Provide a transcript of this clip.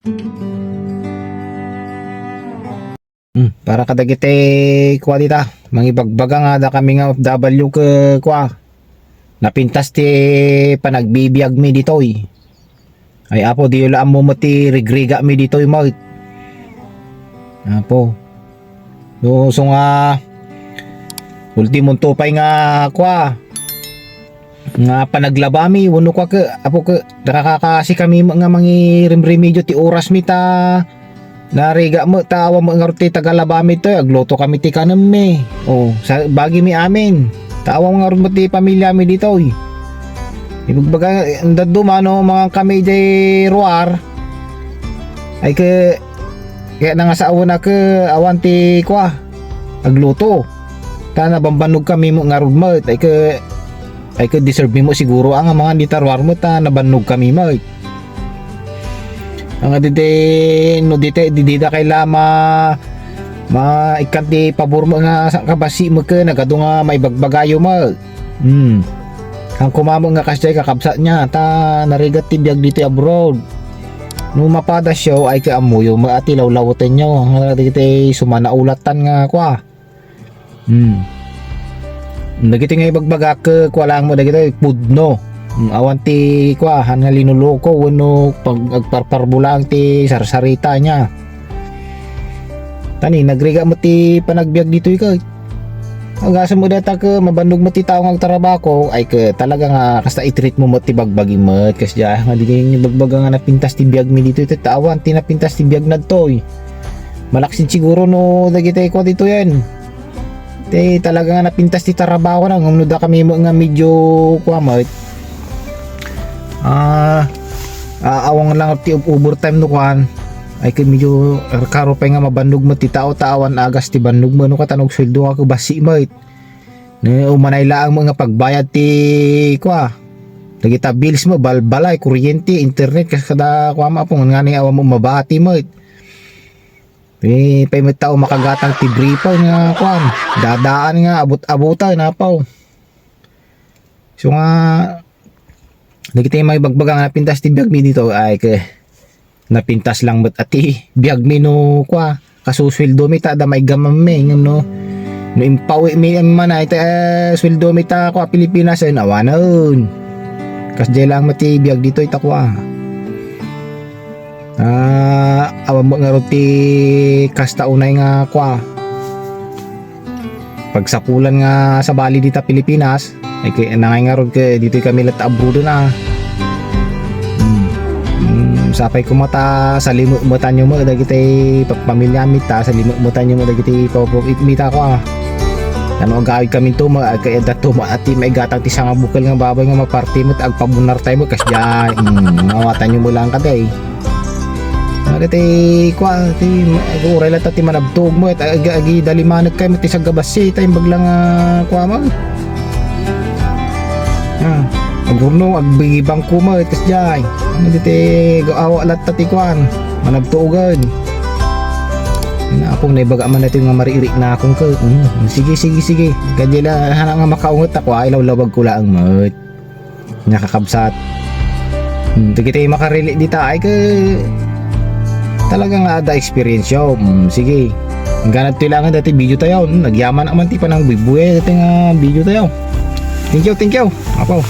Para kadagiti kwa dita, mangibagbaga nga da kami nga OFW ke kwa. Napintas ti panagbibiyag mi ditoy. Ay apo di ulaan mo mati rigriga mi ditoy mait. Apo. So nga ultimong tupay nga kwa. Nga panaglabami wano kwa ke apo ke nakakasi kami nga mangi remedyo ti oras mi ta nariga mo tawa mo ngarti tagalabami to agluto kami ti kanam mi. Oh, sa bagi mi amin. Tawa mo ngarut mo ti pamilya mi dito. Ibagbaga andado mano mga kami di ruar. Ay ke kaya na nga sa awan na ke awan ti kwa agluto. Kana bambanog kami mo ngarud mo ay ke deserve mo siguro ang mga ditarwar mo ta nabanog kami mo. Ang adite no dida kay lama ikanti pabor mo nga kabasi mo ke nagado nga may bagbagayo mo. Ang kumamo nga kasjay kakabsat niya ta narigat ti biag dito abroad. No mapada show ay ka amuyo maati lawlawoten nyo nga dite sumana ulatan nga kwa. Dagiti nga ibagbaga ke kwa lang mo dagiti pudno. Awan ti kwa han nga linuloko wano pag agparparbulang ti sarsarita niya. Tani nagriga mo ti panagbiag dito ikaw. Ang asa mo data ke mabanog mo ti tao nga agtarabako ay ke talaga nga kasta i-treat mo ti bagbagi mo kasya nga di bagbaga nga napintas ti biag mi dito iti tawan ti napintas ti biag nadtoy. Malaksin siguro no dagiti ko dito yan. Ti talaga nga napintas ti trabaho na ngumno da kami mo nga medyo kuamot. Awang lang ti overtime no kwan ay kay medyo karo pa nga mabanog mo ti tao-tawan agas ti banog mo no katanog sweldo ka basi mo ne umanay laang mga pagbayad ti kwa dagita bills mo balbalay kuryente internet kas kada kwa mapong nga ni awan mo mabati mo pay may tao makagatang ti bripa nga kwan dadaan nga abot-abutan napaw so nga nagiti may bagbaga nga napintas ti biag mi dito ay ke napintas lang met ati biag mi no kwa kasusweldo mi ta da may gamam mi no impawi mi manay ta sweldo mi ta kwa Pilipinas ay nawanon kasjay lang mati biag dito ita kwa awan mo nga ti kasta unay nga kwa pagsapulan nga sa bali dita Pilipinas ay kaya nangay nga rod ke dito kami lat abroad na sapay ko mata sa limot mo tanyo mo dagiti pamilya mi ta sa limot mo tanyo mo dagiti popok itmita ko ano gawid kami to kaya dato mo ati may gatang ti nga bukal nga babay nga maparty mo agpabunar tayo mo kasya mawatan nyo mo lang kaday dati kwa ti uray lang ti manabtog mo at agi dalimanag kayo mo ti sa gabasi tayo baglang kwa mo agurno agbigibang kuma itas jay ano dito gawa lat tatikwan managtuugan na akong naibaga man natin nga mariirik na akong ka sige kadila hana nga makaungot ako ay lawlawag ko lang mat nakakabsat dito kita makarelate dita ay ka talaga nga ada experience yo sige ganat kailangan dati video tayo nagyaman naman ti pa ng bibuya dati nga video tayo. Thank you. Apo.